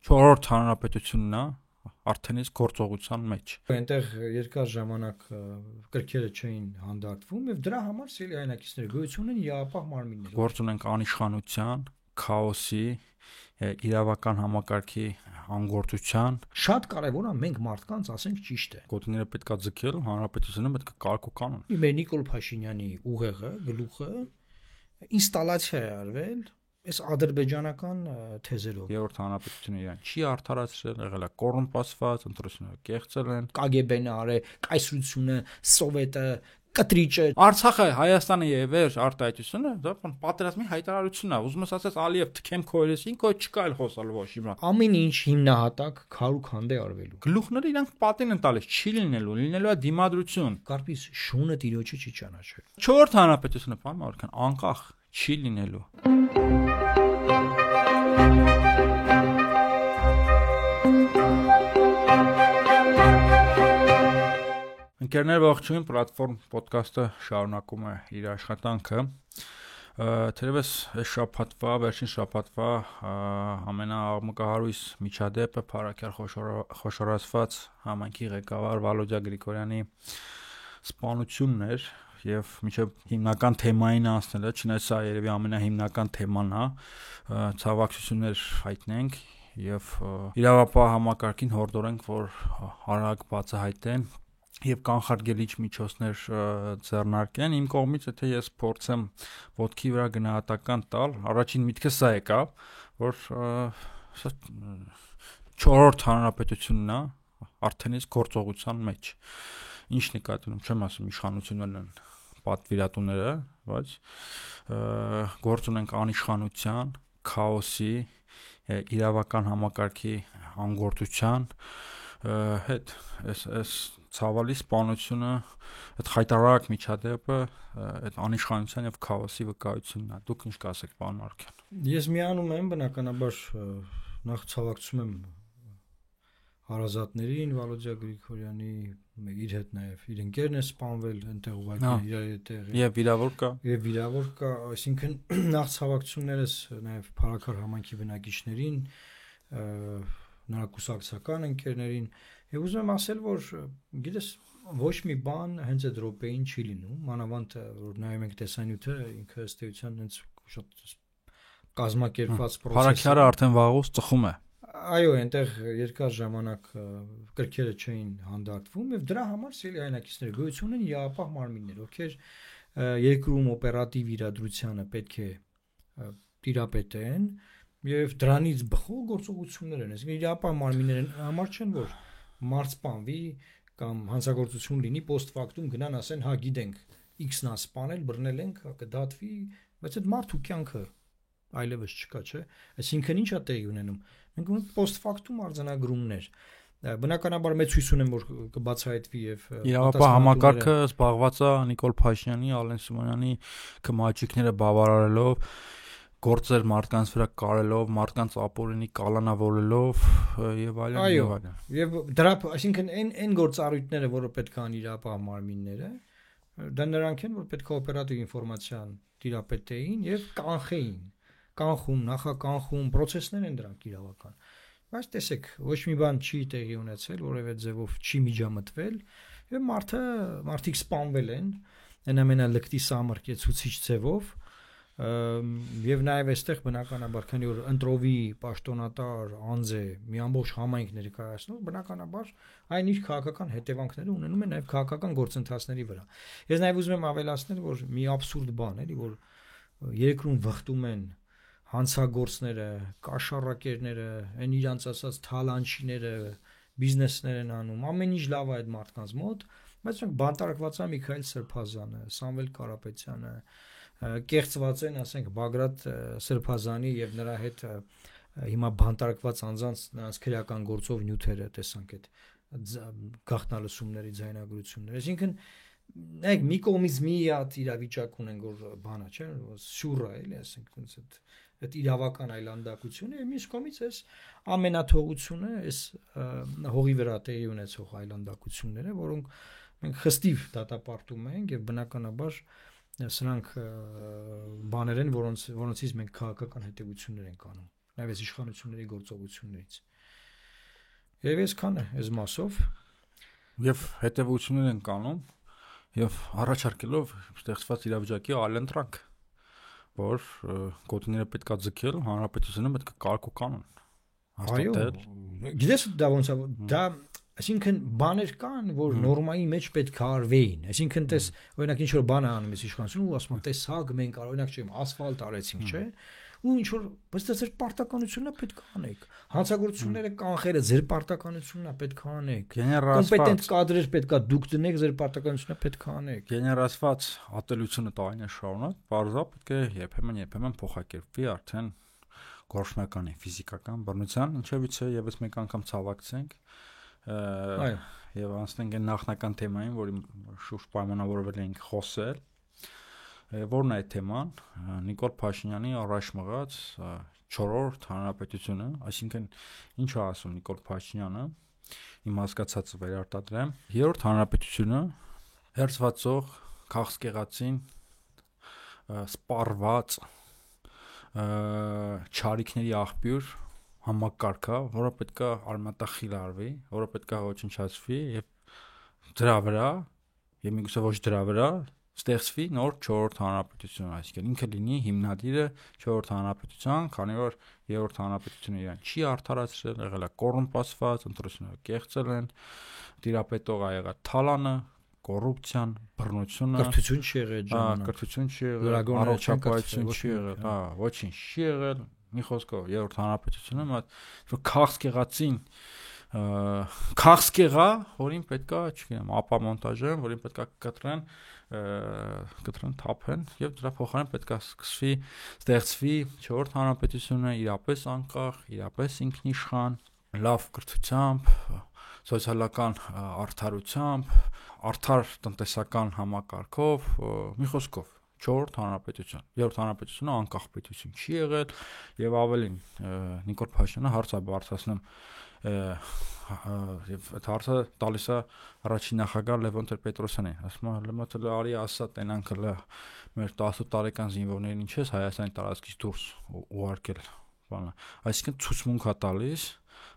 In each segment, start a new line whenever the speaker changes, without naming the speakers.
4-րդ հանրապետությունն է արդեն իսկ գործողության մեջ։
Այնտեղ երկար ժամանակ կրքերը չէին հանդարտվում եւ դրա համար սիրելի հայրենակիցներ գոյություն ունեն իրավապահ մարմիններ։
Գործ ունենք անիշխանության, քաոսի, իրավական համակարգի անգործության։
Շատ կարևոր է մենք մարդկանց ասենք ճիշտ է։
Գոտիները պետքա ձգել, հանրապետությունը պետք է կարգ ու կանոն։
Մեր Նիկոլ Փաշինյանի ուղեղը, գլուխը ինստալացիա է արվել այս ադրբեջանական թեզերով։
Երրորդ հանրապետությունը իրան չի արդարացրել, եղել է կոռումպացված, ընտրությունները կեղծել են։
KGB-ն է արել, կայսրությունը, սովետը, կտրիճը։
Արցախը Հայաստանը եւ էր արտահայտությունը, դա պատերազմի հայտարարությունն է։ Ուզում ես ասես Ալիև թքեմ քոյրեսին, քո չկա էլ խոսալ ոչ հիմա։
Ամեն ինչ հիմնահատակ քարուքանդ է արվելու։
Գլուխները իրանք պատին են տալիս, չի լինելու է դիմադրություն։
Կարպիս շունը տիրոջը չի ճանաչել։
4-րդ հանրապետությունը բան արքան անկախ չի լինելու։ Ընկերներ, ողջույն, պլատֆորմ ոդքասթը շարունակում է իր աշխատանքը։ Թերևս այս շաբաթվա, վերջին շաբաթվա ամենաաղմկահարույց միջադեպը Փարաքյալ խոշորացված համայնքի ղեկավար Վալոդյա Գրիգորյանի սպանությունն էր եւ մինչեւ հիմնական թեմային անցնելը, չնայած սա երևի ամենահիմնական թեման է, ցավակցություններ հայտնենք եւ իրավապահ համակարգին հորդորենք, որ արագ բացահայտեն եւ կանխարգելիչ միջոցներ ձեռնարկեն։ Իմ կողմից եթե ես փորձեմ ոտքի վրա գնահատական տալ, առաջին միտքը սա եկավ, որ 4-րդ հանրապետությունն է արդեն իսկ գործողության մեջ։ Ինչ նկատի ունեմ, չեմ ասում իշխանություններն են պատվիրատուները, բայց գործ ունենք անիշխանության, քաոսի, իրավական համակարգի անգործության հետ այս ցավալի սպանությունը, այդ խայտարակ միջադեպը, այդ անիշխանության եւ քաոսի վկայությունն է։ Դուք ինչ կասեք, պարոն Արքյան։
Ես միանում եմ, բնականաբար նախ ցավակցում եմ հարազատներին, Վալոդյա Գրիգորյանի, իր հետ նաեւ իր ընկերն է սպանվել, այնտեղ ուղղակի իր հետ
եւ վիրավոր կա,
այսինքն նախ ցավակցություններս նաեւ Փարաքար համայնքի բնակիչներին, նրա կուսակցական ընկերներին եւ ուզում եմ ասել, որ գիտես ոչ մի բան հենց այդ րոպեին չի լինում, մանավանդ որ նայում ենք տեսանյութը, ինքը ըստ էության հենց շատ կազմակերպված process է։
Փարաքյալը արդեն վաղուց ծխում է։
Այո, այնտեղ երկար ժամանակ կրքերը չէին հանդարտվում եւ դրա համար սիրելի հայրենակիցներ գոյություն ունեն իրավապահ մարմիններ, ովքեր երկրում օպերատիվ իրադրությանը պետք է տիրապետեն եւ դրանից բխող գործողություններ են։ Այսինքն իրավապահ մարմիններն համար չեն, որ մարդ սպանվի կամ հանցագործություն լինի, post factum գնան ասեն, հա գիտենք, X-ն է սպանել, բռնել ենք, կդատվի, բայց այդ մարդու կյանքը այլևս չկա, չէ՞։ Այսինքն ի՞նչ է տեղի ունենում։ Մենք ունենք post factum արձանագրումներ։ Բնականաբար մեծ հույս ունեմ, որ կբացահայտվի եւ
իրավապահ համակարգը զբաղված է Նիկոլ Փաշինյանի, Ալեն Սիմոնյանի կմաճիկները բավարարելով, գործեր մարդկանց վրա կարելով, մարդկանց ապօրինի կալանավորելով եւ այլն եւ այլն։
Եվ դրա, այսինքն այն գործառույթները, որը պետք է ան իրավապահ մարմինները, դա նրանք են, որ պետք է օպերատիվ ինֆորմացիան տիրապետեին եւ կանխում, նախականխում process-ներ են դրանք իրավական։ Բայց տեսեք, ոչ մի բան չի տեղի ունեցել, որևէ ձևով չի միջամտվել եւ մարդիկ սպանվել են, այն ամենալկտի սամրկեցուցիչ ձևով եւ նաեւ այստեղ բնականաբար քանի որ ընտրովի պաշտոնատար անձ է մի ամբողջ համայնք ներկայացնող, բնականաբար այն իր քաղաքական հետևանքները ունենում է նաեւ քաղաքական գործընթացների վրա։ Ես նաեւ ուզում եմ ավելացնել, որ մի աբսուրդ բան էլի, որ երկրում վխտում են հանցագործները, կաշառակերները, այն իրանց ասած թալանչիները, բիզնեսներ են անում, ամեն ինչ լավ է այդ մարդկանց մոտ, բայց մենք բանտարկված է Միքայել Սրբազանը, Սամվել Կարապետյանը, կեղծված են, ասենք Բագրատ Սրբազանի եւ նրա հետ հիմա բանտարկված անձանց նրանց քրեական գործով նյութերը տեսանք այդ գաղտնալսումների ձայնագրությունները։ Այսինքն նայեք մի կողմից մի հատ իրավիճակ ունենք, որ բանա չէ, սյուռա էլի, ասենք այդ իրավական այլանդակությունը եւ մյուս կողմից էս ամենաթողությունը, էս հողի վրա տեղի ունեցող այլանդակությունները, որոնք մենք խստիվ դատապարտում ենք եւ բնականաբար սրանք բաներ են, որոնցից մենք քաղաքական հետևություններ ենք անում, նաեւ իշխանությունների գործողություններից։ Եվ այսքանը այս մասով
Եվ հետևություններ են կանում եւ առաջարկելով ստեղծված իրավիճակի այլընտրանք, որ գոտիները պետքա ձգել, հանրապետությունը պետքա կարգ ու կանոն հաստատել։
Գիտես դա ոնց է, դա այսինքն բաներ կան, որ նորմայի մեջ պետք է արվեին, այսինքն տես օրինակ ինչ որ բան է անում իշխանությունը ու ասում տեսակ մենք օրինակ չեմ ասֆալտ արեցինք, չէ՞, ու ինչ որ բայց դա ձեր պարտականությունն է պետք է անեք, հանցագործությունները կանխելը ձեր պարտականությունն է պետք է անեք, կոմպետենտ կադրեր պետք է դուք դնեք, ձեր պարտականությունն է պետք է անեք։
Գեներացված ատելությունը տարիներ շարունակ բարձր պետք է երբեմն փոխակերպվի արդեն գործնականի ֆիզիկական բռնության, ինչևից է եւս մեկ անգամ ցավակցենք եւ անցնենք այն նախնական թեմային, որի շուրջ պայմանավորվել էինք խոսել, որն է այդ թեման, Նիկոլ Փաշինյանի առաջ մղած 4-րդ հանրապետությունը, այսինքն ինչ է ասում Նիկոլ Փաշինյանը, իմ հասկացածը վերարտադրեմ, 3-րդ հանրապետությունը հերձվածող քաղցկեղածին սպառված չարիքների աղբյուր համակարգա, որը պետք է արմատախիլ արվի, որը պետք է ոչնչացվի եւ դրա վրա, եւ միգուցե ոչ դրա վրա ստեղծվի նոր 4-րդ հանրապետություն, այսինքն ինքը լինի հիմնադիրը 4-րդ հանրապետության, քանի որ 3-րդ հանրապետությունը իրան չի արդարացրել, եղել է կոռումպացված, ընտրությունները կեղծել են, տիրապետողը եղել թալանը, կոռուպցիան, բռնությունը,
կրթություն չի եղել ժամանակ,
կրթություն չի եղել, առողջապահություն չի եղել, ոչինչ չի եղել, մի խոսքով 3-րդ հանրապետությունը որ քաղցկեղա, որին պետքա, չգիտեմ, ապամոնտաժեն, որին պետքա կտրեն, թափեն եւ դրա փոխարեն պետքա սկսվի ստեղծվի 4-րդ հանրապետությունը իրապես անկախ, իրապես ինքնիշխան, լավ կրթությամբ, սոցիալական արդարությամբ, արդար տնտեսական համակարգով, մի խոսքով 4-րդ հանրապետություն։ 3-րդ հանրապետությունը անկախ պետություն չի եղել եւ ավելին Նիկոլ Փաշինյանը հարց է բարձրացնում եւ այդ հարցը տալիս է առաջին նախագահ Լևոն Տեր-Պետրոսյանին, ասում է լմացել արի ասա տենանք լա մեր 18 տարեկան զինվորներին ինչ ես Հայաստանի տարածքից դուրս ուղարկել բանը, այսինքն ցուցմունք է տալիս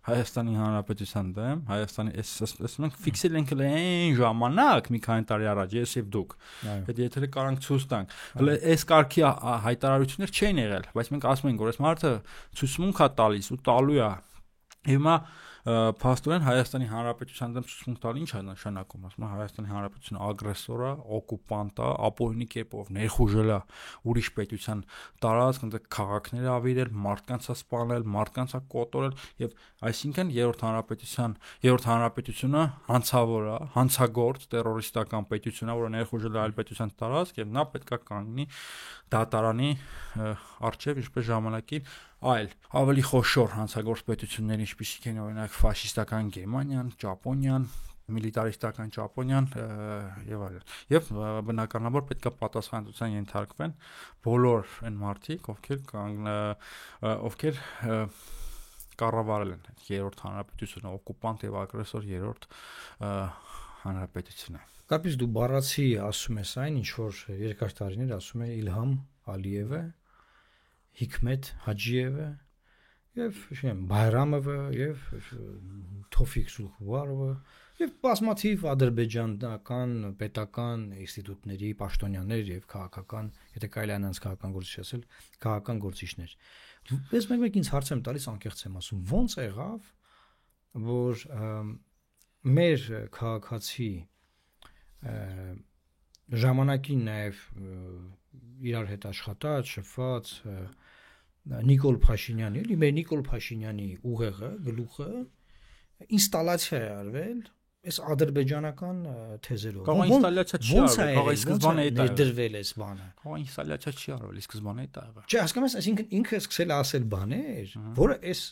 Հայաստանի Հանրապետության դեմ, Հայաստանի այս մենք ֆիքսել ենք այն ժամանակ մի քանի տարի առաջ ես եւ դուք։ Այդ եթե կարանք ցույց տանք։ Հələ այս կարգի հայտարարություններ չեն եղել, բայց մենք ասում ենք, որ այս մարդը ցուցմունք է տալիս ու տալու է։ Հիմա փաստորեն Հայաստանի Հանրապետության դեմ ցուցմունք տալը ինչ է նշանակում, ասում են Հայաստանի Հանրապետությունը ագրեսոր է, օկուպանտ է, ապօրինի կերպով ներխուժել է ուրիշ պետության տարածք, այնտեղ քաղաքներ ավիրել, մարդկանց է սպանել, մարդկանց է կոտորել եւ այսինքն 3-րդ հանրապետությունը հանցավոր է, հանցագործ տերորիստական պետություն է, որը ներխուժել է այլ պետության տարածք եւ նա պետք է կանգնի դատարանի առջև ինչպես ժամանակին այլ ավելի խոշոր հանցագործ պետություններ, ինչպիսիք են օրինակ ֆաշիստական Գերմանիան, Ճապոնիան, միլիտարիստական Ճապոնիան եւ այլն։ Եվ բնականաբար պետք է պատասխանատվության ենթարկվեն բոլոր այն մարդիկ, ովքեր կառավարել են 3-րդ հանրապետությունը, օկուպանտ եւ ագրեսոր 3-րդ հանրապետությունը։
Կարծես դու բառացի ասում ես այն, ինչ որ երկար տարիներ ասում է Իլհամ Ալիևը, Հիկմետ Հաջիևը եւ շեմ Բայրամովը եւ Թոֆիկ Սուլխուարովը եւ բազմաթիվ ադրբեջանական պետական ինստիտուտների պաշտոնյաներ եւ քաղաքական, եթե կարելի է նրանց քաղաքական գործիչ ասել, քաղաքական գործիչներ։ Ես մեկ ինձ հարց եմ տալիս, անկեղծ եմ ասում, ո՞նց եղավ, որ մեր քաղաքացի ժամանակին նաեւ իրար հետ աշխատած, շփված Նիկոլ Փաշինյանի, էլի մեր Նիկոլ Փաշինյանի ուղեղը, գլուխը ինստալացիա է արվել այս ադրբեջանական թեզերով։
Կարող ինստալացիա չի արվել, կարող սկզբանե է
ներդրվել այս բանը։
Կարող ինստալացիա չի արվել, սկզբանե է դա եղել։
Չէ, հասկանում ես, այսինքն ինքը սկսել է ասել բաներ, որը այս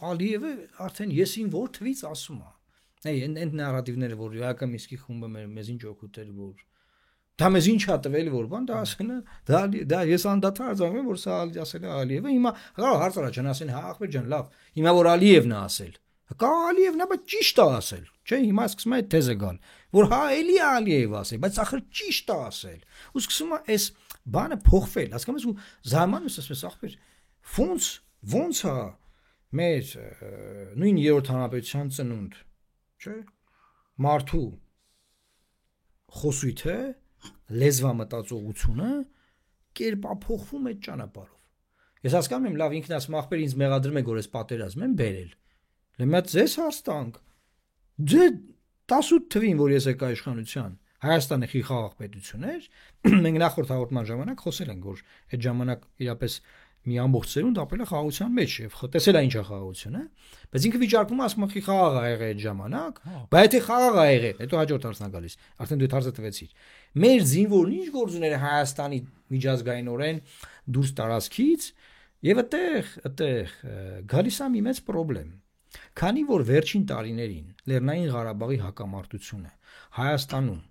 Ալիևը արդեն եսին որ թվից ասում է։ Այն նարատիվները, որ Յակոբ Միսկի խումբը մեզ ինչ օգուտել, որ դա մեզ ինչ է տվել, որ բան դա ասել է, դա ես անդադար արձանագրում եմ, որ սա ասել է Ալիևը, հիմա կարող հարց առաջ ասեն, հա ախպեր ջան, լավ, հիմա որ Ալիևն է ասել, կա Ալիևն է, բայց ճիշտ է ասել, չէ, հիմա սկսում է այդ թեզը գալ, որ հա էլի Ալիևը ասել, բայց ախր ճիշտ է ասել, ու սկսում է այս բանը փոխվել, հասկանում ես, ու զարմանում ես, ասես ախպեր, ոնց է մեր նույն երրորդ հանրապետության ծնունդ, չէ՞, մարդու խոսույթը, լեզվամտածողությունը կերպափոխվում է ճանապարհով։ Ես հասկանում եմ, լավ ինքնաս մախբեր ինձ մեղադրում եք, որ ես պատերազմ եմ բերել։ Լեմա ձեզ հաստանք։ Դե 18 թվին, որ ես եկա իշխանության, Հայաստանը խաղաղ պետություն էր, մենք նախորդ հաղորդման ժամանակ խոսել ենք, որ այդ ժամանակ իրապես մի ամբողջ ծերունդ ապրել է խաղաղության մեջ եւ տեսել է ինչա խաղաղությունը, բայց ինքը վիճարկում ասում է խաղաղ ա եղել այդ ժամանակ, բայց եթե խաղաղ ա եղել, հետո հաջորդ հարցն է գալիս, արդեն դու հարցը տվեցիր։ Մեր զինվորն ինչ գործ ուներ Հայաստանի միջազգայինորեն դուրս տարածքից եւ այդտեղ գալիս է մի մեծ խնդրեմ։ Քանի որ վերջին տարիներին Լեռնային Ղարաբաղի հակամարտությունը Հայաստանում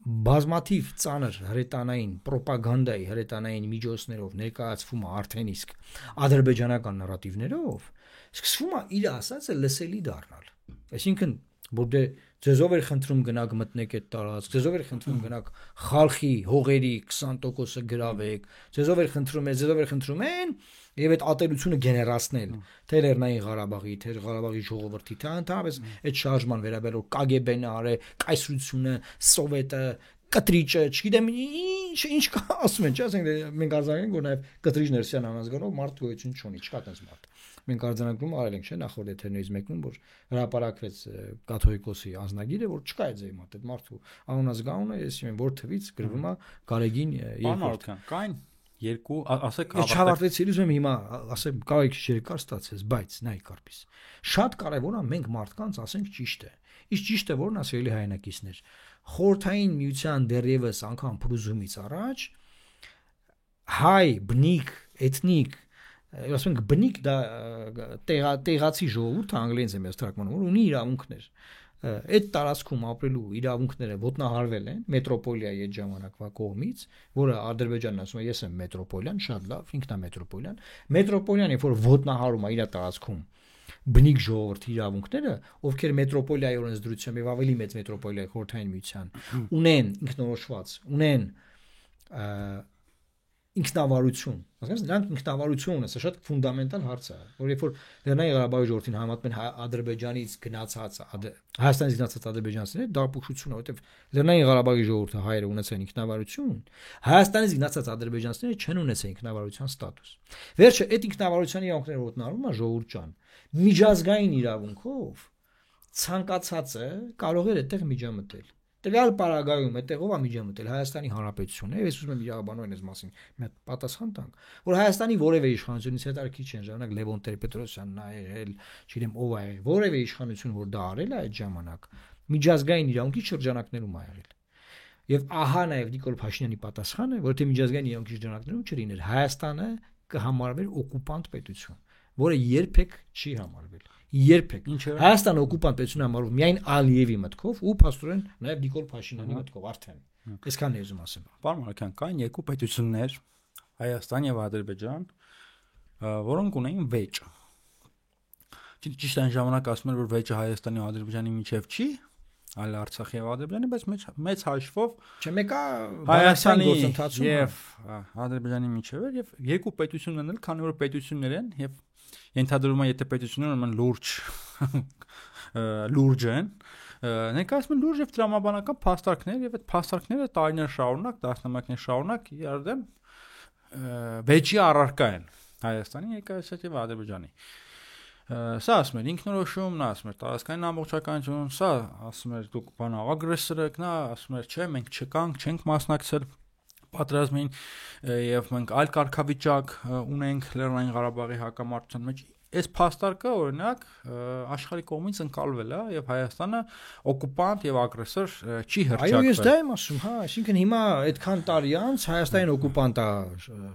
բազմաթիվ ծանր հրետանային ռոպագանդայի հրետանային միջոցներով ներկայացվում է արդեն իսկ ադրբեջանական նարատիվներով, սկսվում է իր ասածը լսելի դառնալ։ Այսինքն, որ դե ձեզով էր խնդրում գնաք մտնեք այդ տարածք, ձեզով էր խնդրում գնաք խալխի հողերի 20%-ը գրավեք, ձեզով էր խնդրում են եւ այդ ատելությունը գեներացնել թե Լեռնային Ղարաբաղի, թե Ղարաբաղի ժողովրդի, թե ընդհանրապես այդ շարժման վերաբերող KGB-ն արե, կայսրությունը, սովետը, կտրիճը, չգիտեմ ինչ կա ասում են, չէ՞, ասենք մենք արձանագրենք, որ նաեւ կտրիճ ներսյան անազգանով մարդ գոյություն չունի, չկա այդպես մարդ։ Մենք արձանագրում արել ենք, չէ՞, նախորդ եթերներից մեկում, որ հրապարակվեց կաթողիկոսի անձնագիրը, որ չկա այդ զեյմատ, այդ մարդու անունազգանունը, ես իմ որ թվից գրվում է Գարեգին
երկրորդ։ Կային երկու, ասեք,
ավարտվեց իրուզ եմ հիմա, ասեմ, կարող է երկար ստացես, բայց նայ կարպիս։ Շատ կարևոր է մենք մարդկանց ասենք ճիշտը։ Իսկ ճիշտը որն է, ասելի հայրենակիցներ։ Խորհրդային միության դեռևս անգամ փրուզումից առաջ հայ, բնիկ, էթնիկ, ասում ենք բնիկ դա տեղացի ժողովուրդը անգլերենից եմ ես թարգմանում, որ ունի իրավունքներ։ Այդ տարածքում ապրելու իրավունքները ոտնահարվել են մետրոպոլիայի այդ ժամանակվա կողմից, որը Ադրբեջանն ասում է ես եմ մետրոպոլիան, շատ լավ, ինքն է մետրոպոլիան։ Մետրոպոլիան երբ որ ոտնահարում է իր տարածքում բնիկ ժողովրդի իրավունքները, ովքեր մետրոպոլիայի օրենսդրությամբ եւ ավելի մեծ մետրոպոլիայի խորհրդային միության ունեն ինքնորոշված, ունեն ինքնավարություն, ասես նրանք ինքնավարություն ունեն, սա շատ ֆունդամենտալ հարց է, որ երբ որ Լեռնային Ղարաբաղի ժողովրդին համատեն Ադրբեջանից գնացած Հայաստանից գնացած ադրբեջանցիները դարպուշություն է, որովհետև Լեռնային Ղարաբաղի ժողովուրդը հայերը ունեցան ինքնավարություն, Հայաստանից գնացած ադրբեջանցիները չեն ունեցել ինքնավարության ստատուս։ Վերջը այդ ինքնավարության իրավունքները ոտնահարվում է ժողովուրդ ջան, միջազգային իրավունքով ցանկացածը կարող է այդտեղ միջամտել։ Տվյալ պարագայում այդտեղով է միջամտել Հայաստանի Հանրապետությունը, ես ուզում եմ իրավաբանորեն այս մասին մի հատ պատասխան տանք, որ Հայաստանի որևէ իշխանությունից հետաքրքիր չեն ժամանակ Լևոն Տեր-Պետրոսյանն ա եղել, չգիտեմ ով ա եղել, որևէ իշխանություն որ դա արել է այդ ժամանակ միջազգային իրավունքի շրջանակներում ա եղել։ Եվ ահա նաև Նիկոլ Փաշինյանի պատասխանը, որ թե միջազգային իրավունքի շրջանակներում չլիներ, Հայաստանը կհամարվեր օկուպանտ պետություն, որը երբեք չի համարվել։ Երբեք Հայաստանը օկուպանտ պետություն համարվում միայն Ալիևի մտքով ու փաստորեն նաև Նիկոլ Փաշինյանի մտքով արդեն։ Այսքանն եմ ասում։
Պարոն Մարաքյան, կային երկու պետություններ, Հայաստան եւ Ադրբեջան, որոնք ունեին վեճ։ Ճիշտ այն ժամանակ ասում են, որ վեճը Հայաստանի ու Ադրբեջանի միջև չի, այլ Արցախի եւ Ադրբեջանի, բայց մեծ հաշվով
չէ մեկը
Հայաստանի եւ Ադրբեջանի միջև էր եւ երկու պետություններն էլ, քանի որ պետություններ են եւ ենթադրում եմ, եթե պետությունները ուրեմն լուրջ են, ներկայացնում են լուրջ եւ տրամաբանական փաստարկներ եւ այդ փաստարկները տարիներ շարունակ, տասնամյակներ շարունակ իրարդեմ վեճի առարկա են Հայաստանի ներկայացած եւ Ադրբեջանի։ Սա ասում էր ինքնորոշում, նա ասում էր տարածքային ամբողջականություն, սա ասում էր դուք բան ագրեսոր եք, նա ասում էր չէ, մենք չենք մասնակցել պատերազմին եւ մենք այլ կարգավիճակ ունենք Լեռնային Ղարաբաղի հակամարտության մեջ։ Այս փաստարկը օրինակ աշխարհի կողմից ընկալվել է եւ Հայաստանը օկուպանտ եւ ագրեսոր չի հռչակվել։
Այո, ես դա եմ ասում, հա, այսինքն հիմա այդքան տարի անց Հայաստանին օկուպանտ է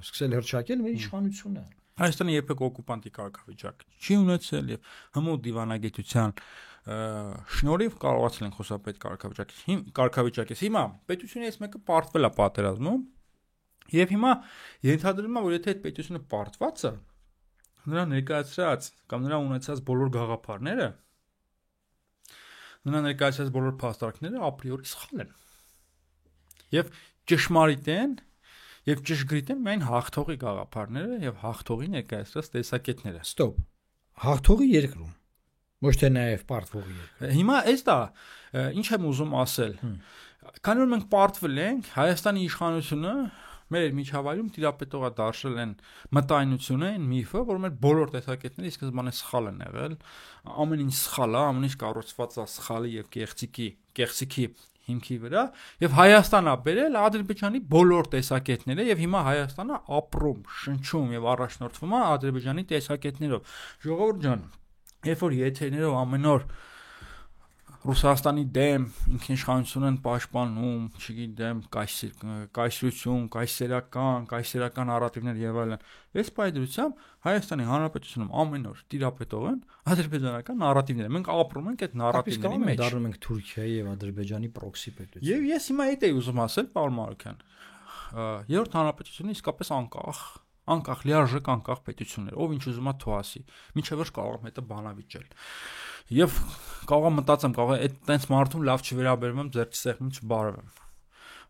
սկսել հռչակել մեր իշխանությունը։
Հայաստանը երբեք օկուպանտի կարգավիճակ չի ունեցել եւ հմուտ դիվանագիտության շնորհիվ կարողացել են խոսապետ կարգավիճակից։ Հիմա պետությունից մեկը պարտվել է պատերազմում եւ հիմա ենթադրվում է, որ եթե այդ պետությունը պարտված է, նրա ներկայացրած կամ նրա ունեցած բոլոր գաղափարները, նրա ներկայացրած բոլոր փաստարկները ապրիորի սխալ են։ Եվ ճշմարիտ են եւ ճշգրիտ են միայն հաղթողի գաղափարները եւ հաղթողի ներկայացրած տեսակետները։
Ստոպ։ հաղթողի երկրում, ոչ թե նաև պարտվողի երկրում։
Հիմա էս դա ինչ եմ ուզում ասել։ Քանի որ մենք պարտվել ենք, Հայաստանի իշխանությունը մեր միջավայրում տիրապետողա դարձել են մտայնությունը, այն միֆը, որ մեր բոլոր տեսակետները ի սկզբանե սխալ են եղել, ամեն ինչ սխալ է, ամեն ինչ կառուցված է սխալի եւ կեղծիքի հիմքի վրա, եւ Հայաստանն է բերել Ադրբեջանի բոլոր տեսակետները եւ հիմա Հայաստանը ապրում, շնչում եւ առաջնորդվում է Ադրբեջանի տեսակետներով։ Ժողովուրդ ջան, երբ որ եթերներով ամեն օր Ռուսաստանի դեմ ինքնիշխանություն են պաշտպանում, չգիտեմ, կայսերական նարատիվներ եւ այլն։ Այս պայծրությամբ Հայաստանի Հանրապետությունում ամեն օր տիրապետող են ադրբեջանական նարատիվները։ Մենք ապրում ենք այդ նարատիվների մեջ։
Դառնում ենք Թուրքիայի եւ Ադրբեջանի պրոքսի պետություն։
Եվ ես հիմա այդ էի ուզում ասել, պարոն Մարուկյան։ Երրորդ հանրապետությունը իսկապես անկախ լիարժեք անկախ պետություններ, ով ինչ ուզում է թողասի, ինչեւ որ կարող եմ հետը բանավիճել։ Եվ կարող եմ մտածեմ, կարող է այդ տենց մարդուն լավ չվերաբերվում, ձեռքի սեղմում չբարևեմ։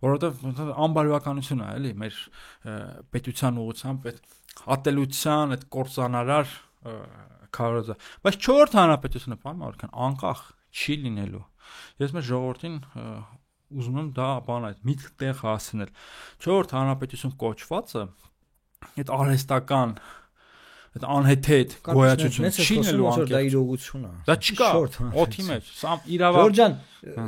Որովհետեւ անբարոյականություն է, էլի, մեր պետության ուղղությամբ այդ ատելության, այդ կործանարար քարոզը։ Բայց չորրորդ հանրապետությունը, պարոն Մարուկյան, անկախ չի լինելու։ Ես մեր ժողովրդին ուզում եմ դա բան այդ միտք տեղ հասցնել։ Չորրորդ հանրապետություն կոչվածը այդ արհեստական այդ անհեթեթ գոյացություն չի լինելու անկեղծ։
Դա իրողություն է։
Դա չկա օթի մեջ, սա իրավաբան։
Ջորջան,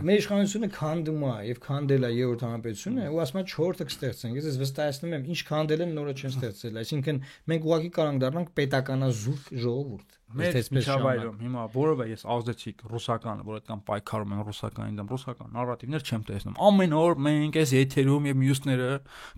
մեր իշխանությունը քանդում է եւ քանդել է երրորդ հանրապետությունը, ու ասում է 4-ը կստեղծենք։ Ես վստահեցնում եմ, ինչ քանդել են նորը չեն ստեղծել։ Այսինքն մենք ուղղակի կարող դառնանք պետականազուրկ ժողովուրդ։
Մեր միջավայրում հիմա որովհետեւ ես ազդեցի ռուսական, որ այդքան պայքարում են ռուսականի դեմ, ռուսական նարատիվներ չեմ տեսնում։ Ամեն օր մենք այս եթերում եւ մյուսները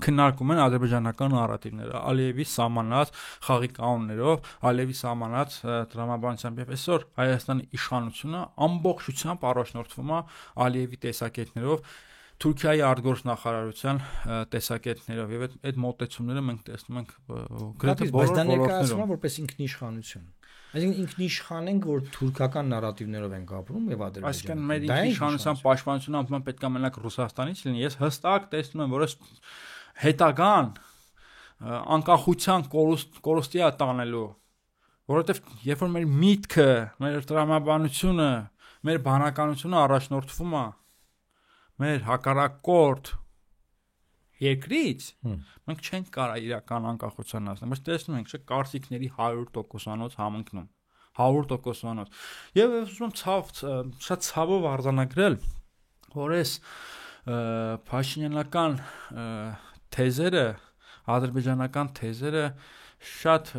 քննարկում են ադրբեջանական նարատիվները, Ալիևի սահմանած խաղի կանոններով, Ալիևի սահմանած տրամաբանությամբ եւ այսօր Հայաստանի իշխանությունը ամբողջությամբ առաջնորդվում է Ալիևի տեսակետներով, Թուրքիայի արտգործնախարարության տեսակետներով եւ այդ մոտեցումները մենք տեսնում ենք գրեթե բոլոր ոլորտներում
որպես ինքնիշխանություն։ Այսինքն ինքնիշխան ենք, որ թուրքական նարատիվներով ենք ապրում եւ Ադրբեջանը։
Այսինքն մեր ինքնիշխանության պաշտպանությունը ամեն պետք է մենակ Ռուսաստանից լինի։ Ես հստակ տեսնում եմ, որ այս հետագան անկախության կորուստի է տանելու, որովհետեւ երբ որ մեր միտքը, մեր տրամաբանությունը, մեր բանականությունը առաջնորդվում է մեր հակառակորդ երկրից, մենք չենք կարող իրական անկախության հասնել, բայց տեսնում ենք, չէ, կարծիքների 100%-անոց համընկնում, 100%-անոց։ Եվ ուզում եմ շատ ցավով արձանագրել, որ այս փաշինյանական թեզերը, ադրբեջանական թեզերը շատ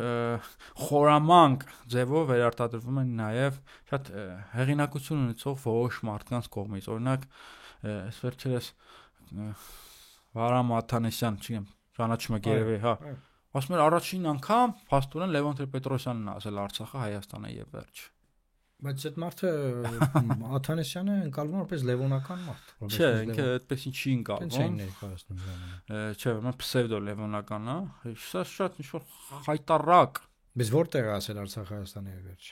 խորամանկ ձևով վերարտադրվում են նաև շատ հեղինակություն ունեցող որոշ մարդկանց կողմից, օրինակ այս վերջերս Վարամ Աթանեսյան, չգիտեմ, ճանաչում եք երևի, հա։ Ասում էր առաջին անգամ փաստորեն Լևոն Տեր-Պետրոսյանն է ասել Արցախը Հայաստան է եւ վերջ։
Բայց այդ մարդը Աթանեսյանը ընկալվում է որպես լևոնական մարդ,
Չէ, ինքը այդպես չի ընկալվում։
Չէ, ներկայացնում ժամանակ։
Չէ, պսևդո լևոնական է։ Սա շատ ինչ-որ խայտարակ։
Բայց որտեղ է ասել Արցախը Հայաստան է վերջ։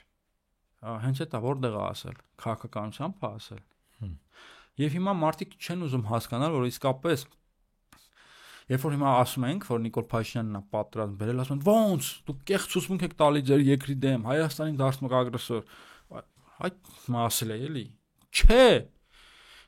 Հենց այդ է որտեղ է ասել, քաղաքականությամբ է ասել։ Եվ հիմա մարդիկ չեն ուզում հասկանալ, որ իսկապես երբ որ հիմա ասում ենք, որ Նիկոլ Փաշինյանն է պատրաստ բերել, ասում են ո՞նց, դուք կեղծուցմունք եք տալի ձեր երկրի դեմ, Հայաստանին դարձնում եք ագրեսոր։ Այդ ասել է էլի։ Չէ։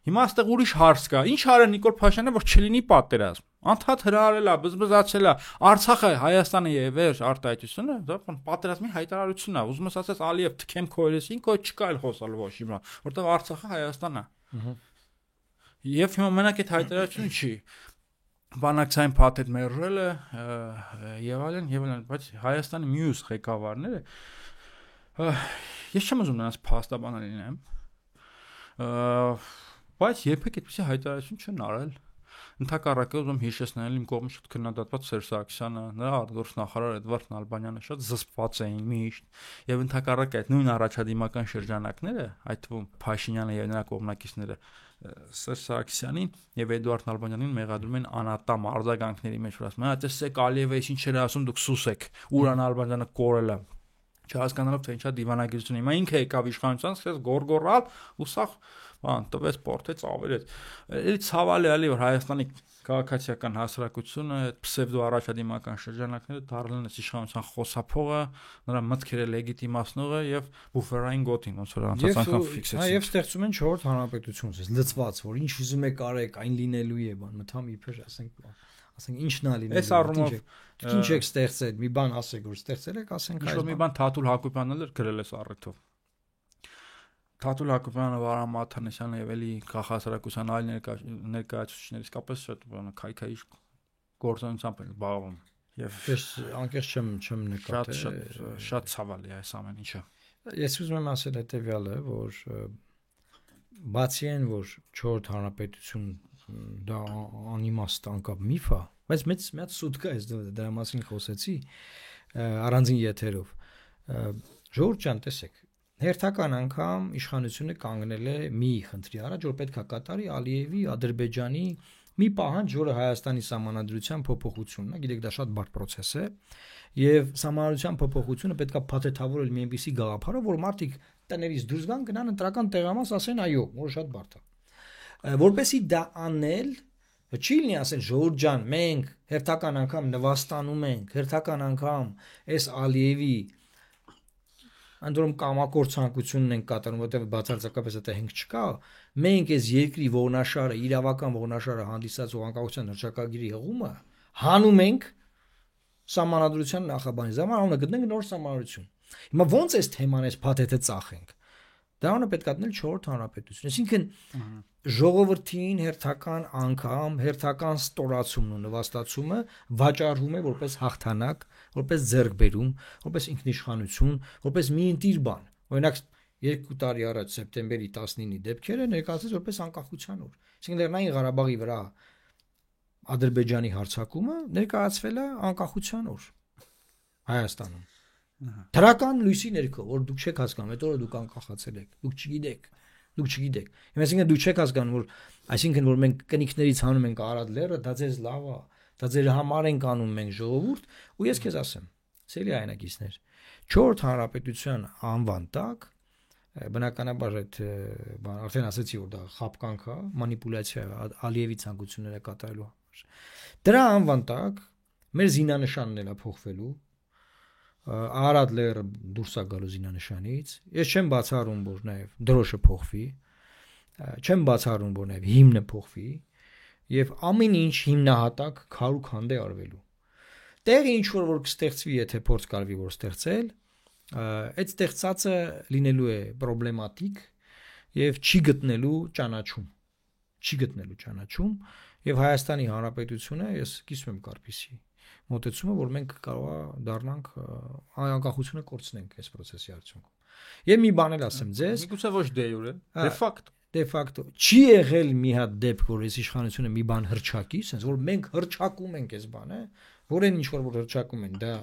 Հիմա այստեղ ուրիշ հարց կա։ Ինչ արել Նիկոլ Փաշինյանը, որ չլինի պատերազմ։ Անդադ հրահարել է, բզբզացել է, Արցախը Հայաստանը եւ վերջ արտահայտությունը, դա պատերազմի հայտարարությունն է։ Ուզում ես ասես Ալիև թքեմ քո երեսին, քո չկա էլ խոսալ ոչ հիմա, որտեղ Արցախը Հայաստանն է։ Եվ հիմա մենակ այդ հայտարարությունը չի։ Բանակցային փաթեթ մերժելը եւ այլն, բայց Հայաստանի մյուս ղեկավարները ես չեմ ուզում նրանց փաստաբան լինեմ, բայց երբեք այդպեսի հայտարարություն չեն արել։ Ընդհակառակը ուզում հիշեցնել իմ կողմից շատ քննադատված Սերժ Սարգսյանը, նրա արտգործնախարար Էդվարդ Նալբանյանը շատ զսպված էին միշտ, եւ ընդհակառակը այդ նույն առաջադիմական շրջանակները, այդ թվում Փաշինյանը եւ նրա կողմնակիցները Սերժ Սարգսյանին եւ Էդվարդ Նալբանյանին մեղադրում են անատամ արձագանքների մեջ, որ ասում են, տեսեք Ալիևը ինչ էր ասում, դուք սուս եք, Ուրան Ալբանյանը կորել է։ չհասկանալով թե ինչա դիվանագիտությունը։ Հիմա ինքը եկավ իշխանության, սկսեց գորգորալ ու սա բան տվեց պորտեց ավերեց։ Էլի ցավալի էլի որ Հայաստանի քաղաքացիական հասարակությունը այդ պսևդո առաջադիմական շրջանակները դառնալն է իշխանության խոսափողը, նրա մտքերը լեգիտիմացնողը եւ բուֆերային գոտին ոնց որ անցած անգամ ֆիքսեցին։
Հա եւ ստեղծում են 4 հանրապետություն, լծված, որ ինչ ուզում եք արեք, այն լինելու է, բան, մտամ իբր, ասենք ինչն է լինելու։
Այս առումով
ինչ եք ստեղծել, մի բան ասեք, որ ստեղծել եք, ասենք
այս մի բան Թաթուլ Հակոբյանն էլ գրել է առիթով։ Թաթուլ Հակոբյանը, Վարամ Աթանեսյանը եւ էլի քաղաքասարակության այլ ներկայացուցիչներ իսկապես շատ բանը քայքայի գործունեությամբ են զբաղվում եւ
անկեղծ չեմ նկատել
շատ ցավալի է այս ամեն ինչը։
Ես ուզում եմ ասել հետեւյալը, որ բացի այն որ 4 հանրապետություն դա անիմաստ անկապ միֆ է, բայց մեծ սուտ կա, ես դրա մասին խոսեցի առանձին եթերով։ Ժողովուրդ ջան, տեսեք, հերթական անգամ իշխանությունը կանգնել է մի խնդրի առաջ, որ պետք է կատարի Ալիևի, Ադրբեջանի մի պահանջ, որը Հայաստանի սահմանադրության փոփոխությունն է, գիտեք, դա շատ բարդ process է, եւ սահմանադրության փոփոխությունը պետք է փաթեթավորել մի այնպիսի գաղափարով, որ մարդիկ տներից դուրս գան, գնան ընտրական տեղամաս, ասեն այո, որը շատ բարդ է։ Որպեսզի դա անել, չի լինի ասեն ժողովուրդ ջան, մենք հերթական անգամ նվաստանում ենք, հերթական անգամ այս Ալիևի անդրում կամակորցանկությունն են կատարում, որտեղ բացարձակապես դա հենք չկա, մենք այս երկրի ողնաշարը, իրավական ողնաշարը հանդիսացող անկախության հռչակագիրի հղումը հանում ենք սահմանադրության նախաբանից, անունը գտնենք նոր սահմանադրություն։ Հիմա ո՞նց էս թեման էս փաթեթը ծախենք։ Դա ունը պետք է դնել 4 հանրապետություն։ Այսինքն ժողովրդին հերթական անգամ հերթական ստորացումն ու նվաստացումը վաճառվում է որպես հաղթանակ, որպես ձեռքբերում, որպես ինքնիշխանություն, որպես մի ընտիր բան։ Օրինակ 2 տարի առաջ սեպտեմբերի 19-ի դեպքերը ներկայացրեց որպես անկախության օր։ Այսինքն Լեռնային Ղարաբաղի վրա Ադրբեջանի հարձակումը ներկայացվել է անկախության օր Հայաստանում։ Դրական լույսի ներքո, որ դուք չեք հասկանում, այդ օրը դուք անկախացել եք, դուք չգիտեք։ Այսինքն դուք չեք հասկանում, որ այսինքն որ մենք կնիքներից հանում ենք Արադ լեռը, դա ձեզ լավ է, դա ձեր համար ենք անում մենք ժողովուրդ, ու ես քեզ ասեմ, սիրելի հայրենակիցներ, 4 հանրապետության անվան տակ, բնականաբար այդ բան արդեն ասացի, որ դա խապկանք է, մանիպուլյացիա է, Ալիևի ցանկությունները կատարելու համար։ Դրա անվան տակ մեր զինանշանն էլ է փոխվելու, Արադ լեռը դուրս է գալու զինանշանից։ Ես չեմ բացառում, որ նաև դրոշը փոխվի, չեմ բացառում, որ նաև հիմնը փոխվի, եւ ամեն ինչ հիմնահատակ քարուքանդ է արվելու։ Տեղը ինչ որ կստեղծվի, եթե փորձ կարվի որ ստեղծել, այդ ստեղծածը լինելու է պրոբլեմատիկ եւ չի գտնելու ճանաչում, եւ Հայաստանի Հանրապետությունը, ես կիսում եմ Կարպիսի մոտեցումը, որ մենք կարող է դառնանք անկախությունը կորցնենք այս process-ի արդյունքում։ Եվ մի բան էլ ասեմ ձեզ,
միգուցե ոչ դե յուրե,
դե ֆակտո չի եղել մի հատ դեպք, որ այս իշխանությունը մի բան հրճակի, ասես որ մենք հրճակում ենք այս բանը, որ այն ինչ որ հրճակում են, դա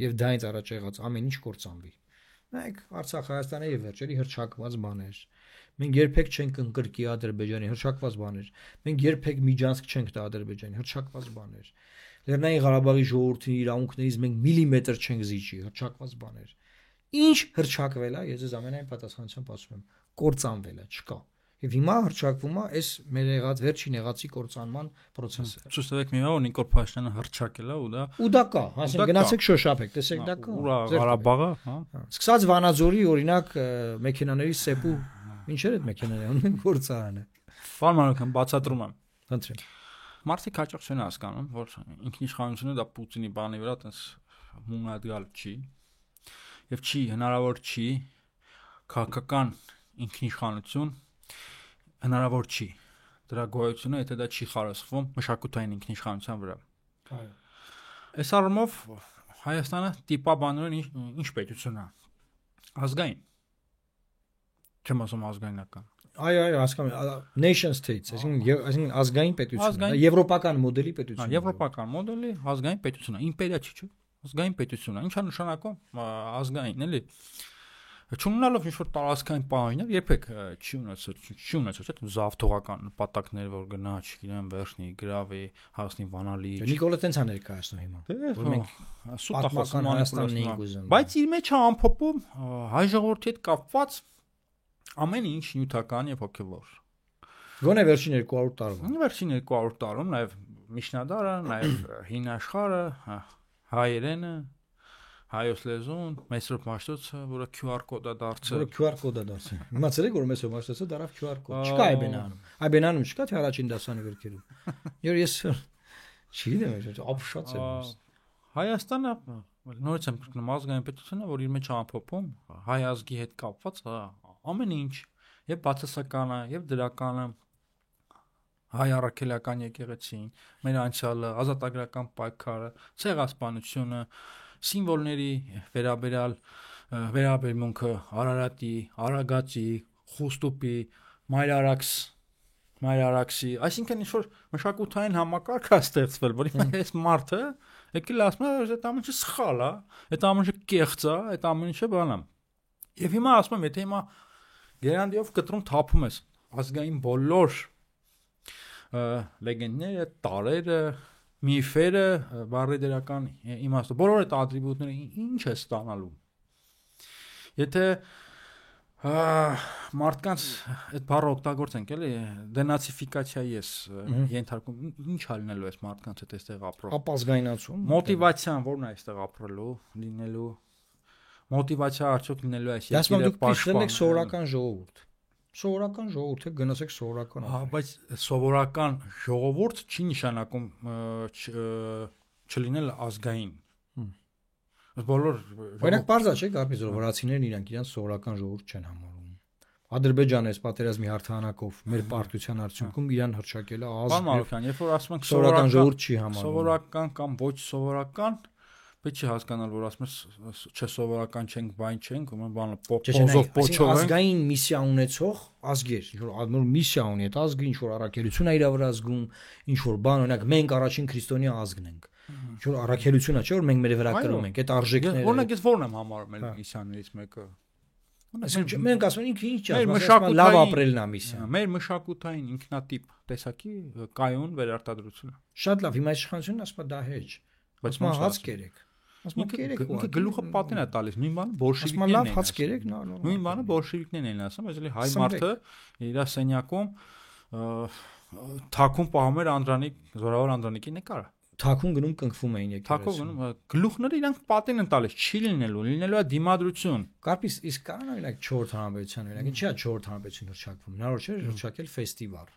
եւ դայից առաջ եղած ամեն ինչ կորցանվի։ Նայեք, Արցախ, Հայաստանը եւ վերջերի հրճակված բաներ։ Մենք երբեք չենք ընկրկի Ադրբեջանի հրճակված բաներ։ Մենք երբեք Միջանցք չենք տա Ադրբեջանի հրճակված բաներ։ Լեռնային Ղարաբաղի ժողովրդի իրավունքներից մենք միլիմետր չենք զիջի, հրճակված բաներ։ Ինչ հրճակվել է, ես ձեզ ամենայն պատասխանությամբ ասում եմ, կործանվել է, չկա։ Եվ հիմա հրճակվում է այս մեր եղած վերջին եղածի կործանման process-ը։
Ցույց տվեք մի բան, որ Նիկոլ Փաշինյանը հրճակել է
ու դա կա, ասենք գնացեք շոշափեք, տեսեք դա կա։
Ուրա Ղարաբաղը, հա։
Սկսած Վանաձորի օրինակ մեքենաների սեպու ինչեր այդ մեքենաները ունեն գործարանը։
Ֆարմանական բացատրում եմ։
Խնդրեմ։
Մարդիկ հաճախ չեն հասկանում, որ ինքնիշխանությունը դա Պուտինի բանի վրա տես մունադգալ չի եւ չի հնարավոր չի քաղաքական ինքնիշխանություն հնարավոր չի դրա գոյությունը, եթե դա չի խարսխվում մշակութային ինքնիշխանության վրա։
Այո։
Այս առումով Հայաստանը տիպաբանորեն ինչ պետություն է։ Ազգային։ Չեմ ասում ազգայնական։
Այո, հասկանում եմ, nation states, այսինքն ազգային պետություն, եվրոպական մոդելի պետություն։
Եվրոպական մոդելի ազգային պետություն է, իմպերիա չի, ազգային պետություն է։ Ինչա նշանակում ազգային, էլի։ Չունենալով ինչ-որ տարածքային պահանջներ, երբեք չի ունեցել, չէ՞, զավթողական նպատակներ, որ գնա, չգիտեմ, վերջնի գրավի, հասնի վանալի։
Նիկոլը տենց է ներկայացնում հիմա։ Որ մենք
պատմական
Հայաստանն էինք ուզում։
Բայց իր մեջ է ամփոփում հայ ժողովրդի հետ կապված ամեն ինչ նյութական եւ հոգեվոր։
Գոնե վերջին 200 տարում։
Վերջին 200 տարում նաեւ Միշնադարը, նաեւ հին աշխարհը, հայերենը, հայոց լեզուն, Մեսրոպ Մաշտոցը, որը QR կոդա դարձել։
Որը QR կոդա դարձել։ Իմացել եք որ Մեսրոպ Մաշտոցը դարավ QR կոդ։ Չկա Այբենանում։ Այբենանում չկա թե առաջին դասանի գրքերում։ Ես չգիտեմ, ապշած եմ։
Հայաստանը նորից եմ կրկնում ազգային պետությունը, որ իր մեջ ամփոփում հայ ազգի հետ կապված ամեն ինչ, եւ բացասականը, եւ դրականը, հայ առաքելական եկեղեցին, մեր անցյալը, ազատագրական պայքարը, ցեղասպանությունը, սիմվոլների վերաբերմունքը, Արարատի, Արագածի, Խուստուպի, Մայրարաքսի, այսինքն ինչ որ մշակութային համակարգ է ստեղծվել, որ հիմա այս մարդը եկել ասում է, որ այդ ամենը սխալ է, այդ ամենը կեղծ է, այդ ամենը բան է։ Եվ հիմա ասում եմ, եթե հիմա Գերանտիով կտրում թափում ես ազգային բոլոր լեգենդները, տարերը, միֆերը, բառի դերական իմաստով, բոլոր այդ ատրիբուտները ինչ է ստանալու։ Եթե մարդկանց այդ բառը օգտագործենք, էլի, դենացիֆիկացիայի ես ենթարկում, ինչ ալնելու ես մարդկանց հետ այստեղ ապրող։
Ապազգայնացում։
Մոտիվացիան ո՞րն է այստեղ ապրելու, լինելու։ Մոտիվացիա արդյոք լինելու այս
երկիրը պաշտպանել։ Դուք սովորական ժողովուրդ։ Սովորական ժողովուրդ է գնացեք սովորական։
Բայց սովորական ժողովուրդ չի նշանակում չլինել ազգային։ Բոլոր
Օրինակ բարձա չէ, կարծես որ վրացիներն իրանք սովորական ժողովուրդ չեն համարում։ Ադրբեջանը այս պատերազմի հաղթանակով մեր պարտության արդյունքում իրան հրճակել է ազգ։
Պարոն, երբ որ ասում ենք
սովորական ժողովուրդ չի համարում։
Սովորական կամ ոչ սովորական Պետք է հասկանալ, որ ասում ես չսովորական չենք, բան չենք, ում բանը պոզով պոչով ենք։
Ազգային միսիա ունեցող ազգեր, ինչ որ admor միսիա ունի, այդ ազգը ինչ որ առաքելություն է իր վրա զգում, ինչ որ բան, օրինակ մենք առաջին քրիստոնյա ազգն ենք։ Ինչ որ առաքելություն է, չէ՞ որ մենք մեր վրա կրում ենք այդ արժեքները։
Օրինակ ես ո՞րն եմ համարում այդ միսիաներից մեկը։
Այսինքն մենք ասում ենք ինքը ինչ է, լավ ապրելն է միսիա։
Մեր մշակութային ինքնատիպ տեսակի կայուն վերարտադրությունը։
Շատ լավ, հիմա իշխանությունն ասում է դա հեչ։ Բայց մա հաց կերեք։ Ասում կերեք։
Ինքը գլուխը պատին է տալիս։ Նույն բանը բոլշևիկներն են։
Ասում լավ հաց կերեք,
նույն բանը բոլշևիկներն են ասում, այսինքն հայ մարդը իր սենյակում թակում պահում էր Անդրանիկ, զորավոր Անդրանիկի նկարը։
Թակում գնում կնքվում էին եկեղեցին։
Թակում գնում, գլուխները իրանք պատին են տալիս, չի լինելու է դիմադրություն։
Կարպիս իսկ կան օրինակ 4 հանրապետության օրինակ, ինչի՞ է 4 հանրապետություն հրճակվում։ Հնարավոր չէ հրճակել ֆեստիվալ։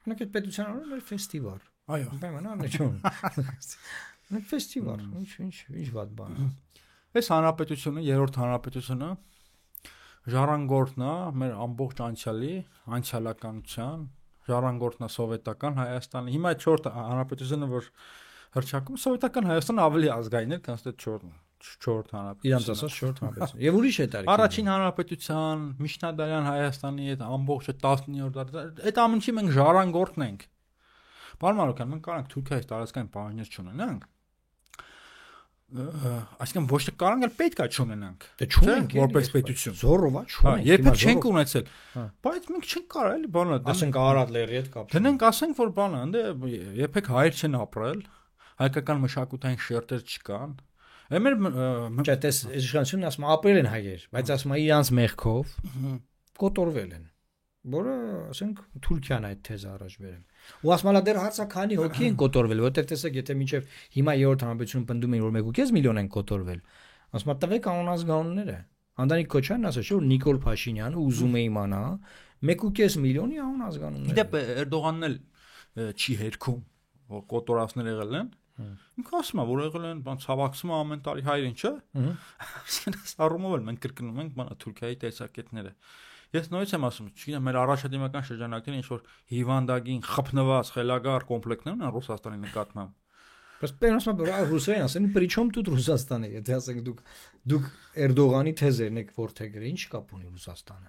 Օրինակ այդ պետության օրը մեր ֆեստիվալ։
Այո։
Պայմանա նեչուն։ Մենք ֆեստիվալ, ինչ վատ բան։
Այս հանրապետությունը, երրորդ հանրապետությունը ժառանգորդն է մեր ամբողջ անցյալականության, ժառանգորդն է սովետական Հայաստանի։ Հիմա 4 հանրապետությունը, որ հրճակում, սովետական Հայաստանը ավելի ազգային էր, քան այդ 4 հանրապետություն։
Իրանց ասած 4 հանրապետություն։ Եվ ուրիշ է տարիք։
Առաջին հանրապետության, Միջնադարյան Հայաստանի այդ ամբողջը 19-րդ դարի, այդ ամենի մենք ժառանգորդն ենք։ Պարոն Մարոկյան, մենք կարանք Թուրքիայից տարածքային պահանջներ չունենանք։ Այսինքն ոչ թե կարանք, այլ պետք է չունենանք։
Դե չունենք
որպես պետություն։
Զորովա չունենք։
Երբեք չենք ունեցել։ Բայց մենք չենք կարող էլի բանը
ասենք Արարատ լեռի հետ կապ։
Դնենք ասենք որ բանը, ընդ երբեք հայեր չեն ապրել, հայկական մշակութային շերտեր չկան։ Մեր
չէ, տես իշխանությունն ասում ապրել են հայեր, բայց ասում է իրանց մեղքով կոտորվել են։ Որը ասենք Թուրքիան այդ թեզը առաջ բերեմ։ Ու ասմալա դեռ հարցա քանի հոգի են կոտորվել, որտեղ տեսեք, եթե մինչև հիմա 3-րդ հանրապետություն պնդում են, որ 1.5 միլիոն են կոտորվել։ Ասում է տվեք անունազգանունները։ Անդրանիկ Քոչարյանն ասաց, որ Նիկոլ Փաշինյանը ուզում է իմանա 1.5 միլիոնի անունազգանունները։
Դեպ Էրդողանն էլ չի հերքում, որ կոտորածներ եղել են։ Ինքը ասում է, որ եղել են, բան ցավակցում է ամեն տարի հայերին, չէ՞։ Սառումով էլ մենք կրկնում ենք բանը Թուրքիայի տեսակետները։ Ես նույնիսկ եմ ասում, չգիտեմ, մեր առաջադիմական շրջանակներին ինչ որ հիվանդագին խփնված խելագար կոմպլեկտներ ունեն Ռուսաստանի նկատմամբ։
Բայց պերնասմա ռուսերեն ասեն, «Причем тут Ռուսաստանը»։ Եթե ասենք դուք Էրդողանի թեզերն եք որթեգրել, ինչ կապ ունի Ռուսաստանը։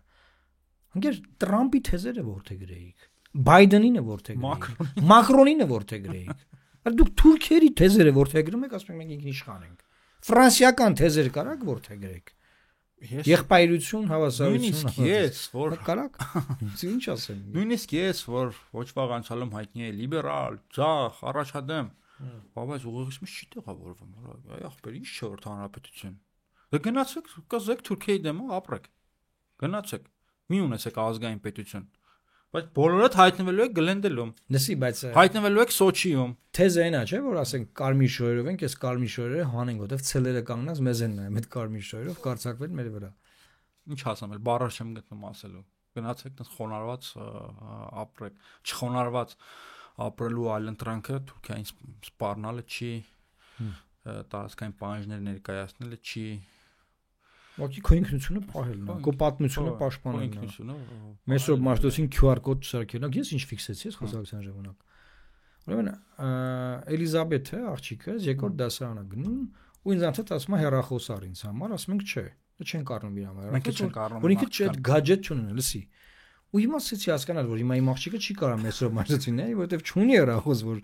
Հանգեր Տրամպի թեզերը որթեգրեիք, Բայդենին է որթեգրեիք, Մակրոնին է որթեգրեիք։ Բայց դուք թուրքերի թեզերը որթեգրում եք, ասում եք մենք ինքնիշխան ենք։ Ֆրանսիական թեզեր կարաք որթեգրեք։ Եղբայրություն, հավասարություն։
Նույնիսկ ես, որ
կարակ ինչ ասեմ։
Նույնիսկ ես, որ ոչ վաղ անցյալում հայտնի է լիբերալ, ցախ, առաջադեմ, բայց ուղղակի չի տեղավորվում, այ ախպեր, ինչ չորրորդ հանրապետություն։ Դե գնացեք, կզեք Թուրքիայի դեմ ապրեք։ Գնացեք։ Մի ունեցեք ազգային պետություն։ Բայց բոլորդ հայտնվելու եք Գլենդելում։
Լսի, բայց
հայտնվելու եք Սոչիում։
Թեզը այնա չէ, որ ասենք կարմիր շորերով ենք, այս կարմիր շորերը հանենք, որտեվ ցելերը կանգնած մեզ են նայում, այդ կարմիր շորերով կարծակվել մեր վրա։
Ինչ ասեմ, բառեր չեմ գտնում ասելու։ Գնացեք տես խոնարհված ապրեք, չխոնարհված ապրելու այլընտրանքը Թուրքիային սպառնալը չի, տարածքային պահանջներ ներկայացնելը չի։
Ոքի քո ինքնությունը պահելն է, քո պատմությունը պաշտպանելն է։ Մեսրոպ Մաշտոցին QR կոդ չսարքելն է, ես ինչ ֆիքսեցի, ես խոսակցության ժամանակ։ Ուրեմն Էլիզաբեթը աղջիկը երկրորդ դասարանը գնում ու ինձ անցած ասում է հեռախոս առ ինձ համար, ասում ենք չէ, դա չենք առնում իր համար։
Մենք չենք առնում։
Որ ինքը չէ գadget չունեն, լսի։ Ու հիմա ասեցի հասկանալ, որ հիմա իմ աղջիկը չի կարող Մեսրոպ Մաշտոցին նայ, որովհետև չունի հեռախոս, որ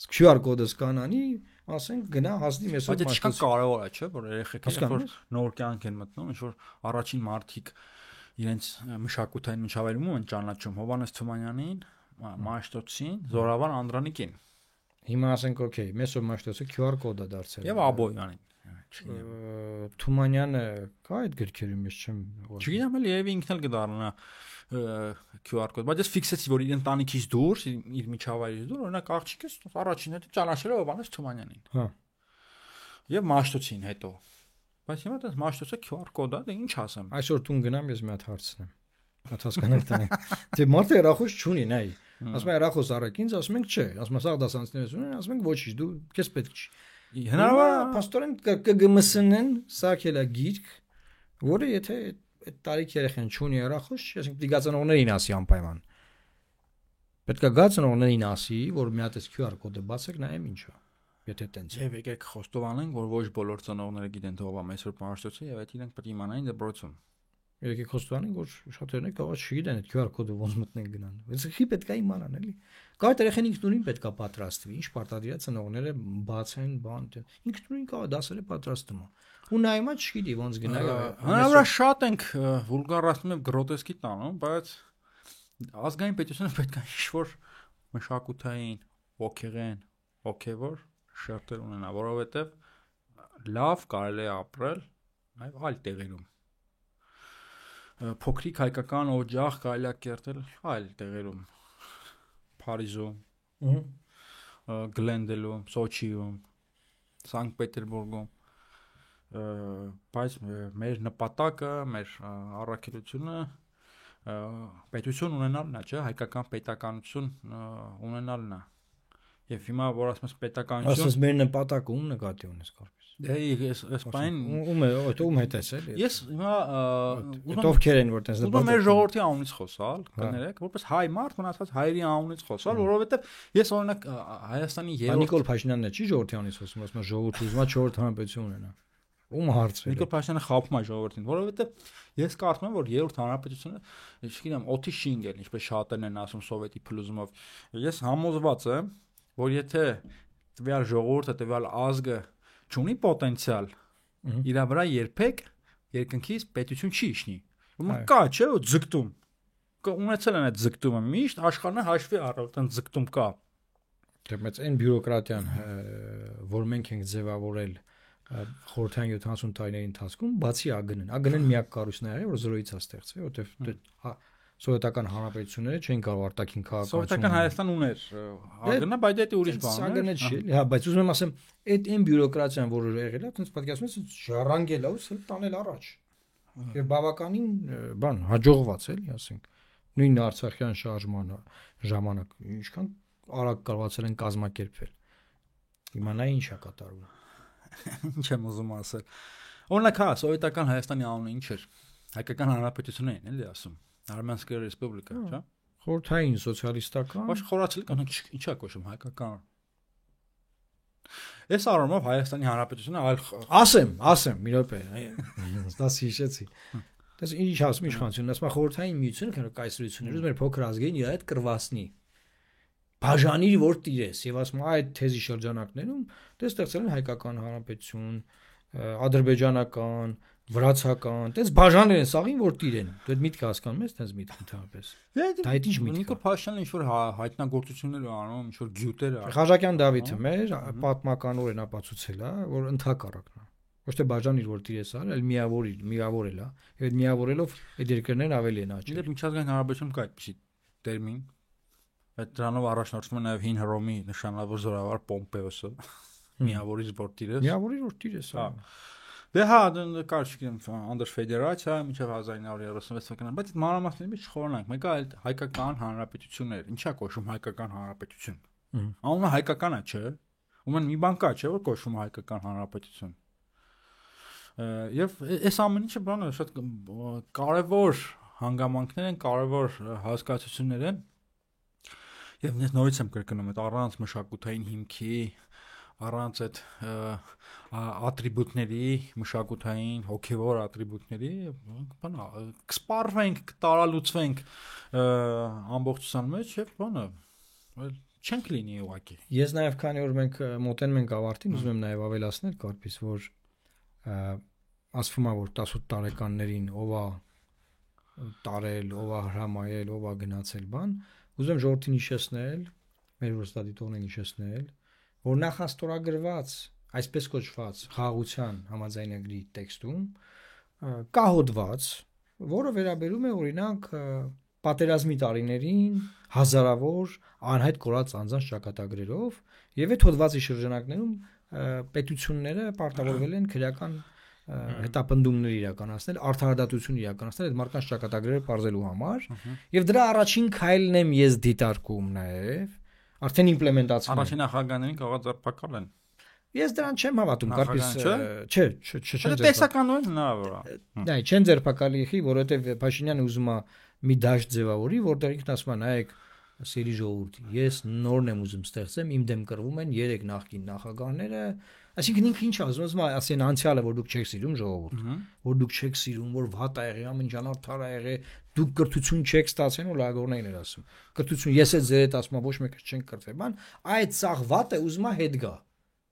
QR կոդը սկանանի, ասենք գնա հասնի Մեսրոպ
Մաշտոցին։ Բայց դա կարևոր է, չէ՞, որ երեխեքը որ նոր կյանք են մտնում, ինչ որ առաջին մարդիկ իրենց մշակութային միջավայրում են ճանաչում Հովհաննես Թումանյանին, Մաշտոցին, Զորավար Անդրանիկին։
Հիմա ասենք օքեյ, Մեսրոպ Մաշտոցը QR կոդ է դարձել։
Եվ Աբոյանին։
Թումանյանը կա այդ գրքերում, ես չեմ։
Չգիտեմ, էլի եւ ինքն էլ կդառնա QR կոդ, բայց ես ֆիքսեցի, որ իր ընտանիքից դուրս, իր միջավայրից դուրս, օրինակ աղջիկս առաջին հետ ճանաչել է Հովհաննես Թումանյանին։ Հա։ Եվ Մաշտոցին հետո։ Բայց հիմա դա Մաշտոցը QR կոդ է, դե ինչ ասեմ։
Այսօր տուն գնամ, ես մի հատ հարցնեմ։ Հատ հասկանալ տանեմ։ Դե մարդը հեռախոս չունի, նայ։ Ասում է հեռախոս առեք ինձ, ասում ենք չէ, ասում է սաղ դասանցիներս ունեն, ասում ենք ոչինչ, դու քեզ պետք չի։ Հնարավոր է պաստորեն ԿԳՄՍ-ն սարքելա գիրք, որը եթե այդ տարիք երեխան չունի հեռախոս, ասենք դիգացնողներին ասի անպայման։ Պետք է գացնողներին ասի, որ մի հատ էս QR կոդը բացեք, նայեմ ինչա։ Եթե տենց է։
Եվ եկեք խոստովանենք, որ ոչ բոլոր ծնողները գիտեն թե ով է Մեսրոպ Մաշտոցը, եւ այդ իրենք պետք է իմանային դպրոցում։
Եկեք խոստովանենք, որ շատերն կարող չգիտեն այդ QR կոդը ոնց մտնեն գնան։ Այսինքն պետք է իմանան, էլի։ Կարո՞ղ երեխան ինքնուրույն պետք է պատրաստվի, ինչ պարտադիր ծնողները բացեն բան, ինքնուրույն կարող դասերը պատրաստում է։ Ու նայումա չգիտի ոնց գնա։
Հնարավոր է շատ ենք վուլգարացնում եւ գրոտեսկի տանում, բայց ազգային պետությունը պետք է ինչ-որ մշակութային, ոգեղեն, հոգեվոր շերտեր ունենա, որովհետեւ լավ կարելի է ապրել նաեւ այլ տեղերում։ Փոքրիկ հայկական օջախ կարելի է կերտել այլ տեղերում, Փարիզում, Գլենդելում, Սոչիում, Սանկտ Պետերբուրգում, բայց մեր նպատակը, մեր առաքելությունը պետություն ունենալն է, չէ՞, հայկական պետականություն ունենալն է։ Եվ հիմա որ ասում ես պետականություն,
ասես մեր նպատակը ում նկատի ունես կարծես։
Դե այս բան
ում հետ ես էլի։
Ես հիմա
ովքեր են որ տես
ուզում մեր ժողովրդի անունից խոսալ, կներեք, որպես հայ մարդ մնացած հայերի անունից խոսալ, որովհետև ես օրինակ Հայաստանի երրորդ
Նիկոլ Փաշինյանն է, չի ժողովրդի անունից խոսում, ասում է ժողովուրդը ուզում է 4 հանրապետություն ունենա։ Ում հարցը։
Նիկոլ Փաշինյանը խաբում է ժողովրդին, որովհետև ես կարծում եմ, որ երրորդ հանրապետությունը, չգիտեմ, օդի շինգ էր, ինչպես շատերն են ասում սովետի փլուզումով։ Ես համոզված եմ, որ եթե տվյալ ժողովուրդը, տվյալ ազգը չունի պոտենցիալ, իր վրա երբեք երկնքից պետություն չի իջնի։ Ուրեմն կա, չէ՞, ձգտում։ Ունեցել են այդ ձգտումը միշտ աշխարհը հաշվի առել, այդն ձգտում կա։
Դե բայց այն բյուրոկրատիան, որ մենք ենք ձևավորել խորհրդային 70 տարիների ընթացքում, բացի ԱԳՆ-ն միակ կառույցն է, որ զրոյից է ստեղծվել, որովհետև սովետական հանրապետությունները չեն կարող արտաքին քաղաքացիություն։
Սովետական Հայաստան ուներ ԱԳՆ-ը, բայց դա ուրիշ բան է։
ԱԳՆ-ը չի, հա, բայց ուզում եմ ասեմ, այդ բյուրոկրատիան, որը եղել է, ցած պատկերացնում ես ժառանգել է ու սել տանել առաջ։ Եվ բավականին բան հաջողված էլի, ասենք։ Նույն Արցախյան շարժմանը ժամանակ ինչքան արագ կարողացել են կազմակերպվել։ Հիմա նա ինչ է կատարվում։
Ինչ եմ ուզում ասել։ Օրինակ, հա, սովետական Հայաստանի անունը ինչ էր։ Հայկական հանրապետություն էին, էլի ասում։ Արմենսկая ռեսպուբլիկա, չէ՞։
Խորհրդային սոցիալիստական։
Ոչ խորացել կանոն ինչա կոչում հայկական։ Այս առումով Հայաստանի հանրապետությունը այլ
ասեմ, մի րոպե։ Դա հիշեցի։ Դες ինչ ասում իշխանությունն, ասում է խորհրդային միությունը կայսրությունները մեր փոքր ազգային իր այդ կրվասնի։ Բաժանիր որ տիրես եւ ասում այդ թեզի շրջանակներում դե ստեղծել են հայկական հանրապետություն, ադրբեջանական, վրացական, այդպես բաժանել են սաղին, որ տիրեն։ Դու այդ միտքը հասկանում ես, այդպես միտք ընդհանրապես։ Դա այդ ինչ միտք է։
Նիկոլ Փաշինյանը ինչ որ հայտնագործություններ է անում, ինչ որ գյուտեր է։
Ղաժակյան Դավիթը մեր պատմականորեն ապացուցել է, որ ընդհակառակն է։ Ոչ թե բաժանիր, որ տիրես արել, այլ միավորել է։ Եվ այդ միավորելով այդ երկրներն ավելի են աճել։
Դե միջազգային հարաբերությունում կա այդպիսի տերմին։ Այդ դրանով առաջնորդվում է նաև հին Հռոմի նշանավոր զորավար Պոմպեոսը։ Միավորից որ տիրես։
Միավորիր որ տիրես, հա։
Դե հա, կար չգիտեմ, Անդր Ֆեդերացիա մինչև 1936 թվականին, բայց այդ մանրամասների մեջ չխորանանք։ Մեկը այլ հայկական հանրապետություններ։ Ինչա կոչվում հայկական հանրապետություն։ Անունը հայկական է, չէ՞։ Ուրեմն մի բան կա, չէ՞, որ կոչվում է հայկական հանրապետություն։ Եվ այս ամեն ինչը բանը շատ կարևոր հանգամանքներ են, կարևոր հասկացություններ են։ Եվ նորից եմ կրկնում, այդ առանց մշակութային հիմքի, առանց այդ ատրիբուտների, մշակութային, հոգևոր ատրիբուտների, բանը կսպառվենք, կտարալուծվենք ամբողջության մեջ եւ բանը չենք լինի ուղղակի։
Ես նաեւ քանի որ մենք մոտենում ենք ավարտին, ուզում եմ նաեւ ավելացնել կարծես որ ասվում է որ 18 տարեկաններին ով է տարել, ով է հրամայել, ով է գնացել բան, ուզում եմ ժողովրդին հիշեցնել, մեր ոստատիտողներին հիշեցնել, որ նախաստորագրված, այսպես կոչված խաղաղության համաձայնագրի տեքստում կա հոդված, որը վերաբերում է օրինակ պատերազմի տարիներին հազարավոր անհայտ կորած անձանց ճակատագրերով եւ այդ հոդվածի շրջանակներում պետությունները պարտավորվել են քրեական հետապնդումներ իրականացնել, արդարադատություն իրականացնել այդ մարդկանց ճակատագրերը բարձելու համար եւ դրա առաջին քայլն եմ ես դիտարկում նաեւ արդեն իմպլեմենտացվում
առաջին նախագահներին կարող է ձերբակալ են
ես դրան չեմ հավատում կարծես չէ
տեսականորեն հնարավոր է
դա չեն ձերբակալի եղի որովհետեւ Փաշինյանը ուզում է մի դաշտ ձևավորի որտեղ ինքն ասում է նայեք սերի ժողովուրդ ես նորն եմ ուզում ստեղծեմ իմ դեմ կռվում են 3 նախկին նախագահները այսինքն ինքը ինչ ասում է ասեն անցյալը որ դուք չեք սիրում ժողովուրդ որ դուք չեք սիրում որ վատ ա եղել ամեն ճանաչար ա եղել դուք կրթություն չեք ստացել ու լագորներն էր ասում կրթություն ես էլ ձեր հետ ասում եմ ոչ մեկը չենք կրթել բան այդ սաղ վատ է ուզում է հետ գա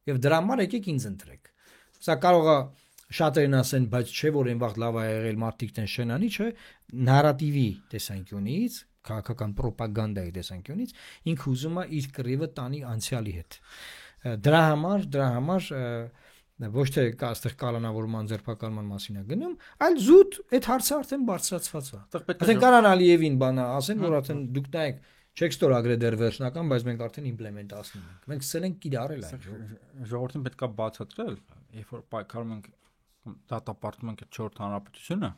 եւ դրա համար եկեք ինձ ընտրեք սա կարող է շատերն ասեն բայց չէ որ այն վաղ լավ ա եղել մարդիկ տեն շենանի չէ նարատիվի տեսանկյունից քաղաքական ռոպագանդայի տեսանկյունից ինքը ուզում է իր կռիվը տանի անցյալի հետ դրա համար ոչ թե կա այստեղ կալանավորման ձերբակալման մասին է գնում այլ զուտ այդ հարցը արդեն բարձրացված է այդտեղ կարան Ալիևին բանը ասեն որ արդեն դուք նայեք չեք ստորագրել դեռ վերջնական բայց մենք արդեն իմպլեմենտացնում ենք մենք սկսել ենք կիրառել այն
ժողովրդին պետք է բացատրել երբ որ պայքարում ենք դատապարտում ենք 4-րդ հանրապետությունը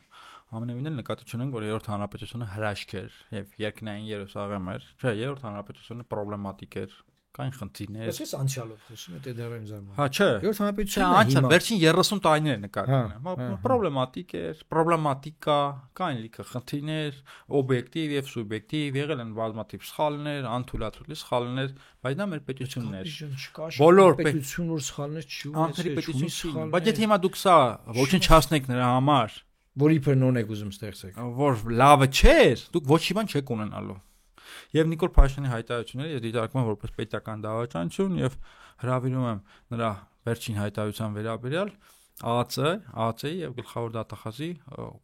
ամենևին էլ նկատի ունենք որ 3-րդ հանրապետությունը հրաշք էր եւ երկնային Երուսաղեմ էր չէ 3-րդ հանրապետությունը պրոբլեմատիկ էր կային խնդիրներ
Ես անցյալով խոսում եմ դե դեռ զարմանում
հա չէ
7 հանրապետությունը
հիմա վերջին 30 տարիներ նկատի պրոբլեմատիկ էր պրոբլեմատիկա կային լիքը խնդիրներ օբյեկտիվ եւ սուբյեկտիվ եղել են բազմաթիվ սխալներ անթույլատրելի սխալներ բայց դա մեր պետությունն էր
բոլոր պետություն որ սխալներ չի
ունեցել պետություն բայց եթե հիմա դուք սա ոչնչացնեք նրա համար
որ իբր նորն եք ուզում ստեղծեք
որ լավը չէր դուք ոչի բան չեք ունենալու Եվ Նիկոլ Փաշինյանի հայտարարությունները ես դիտարկում եմ որպես պետական դավաճանություն եւ հրավիրում եմ նրա վերջին հայտարարության վերաբերյալ ԱԱՑ-ի եւ գլխավոր դատախազի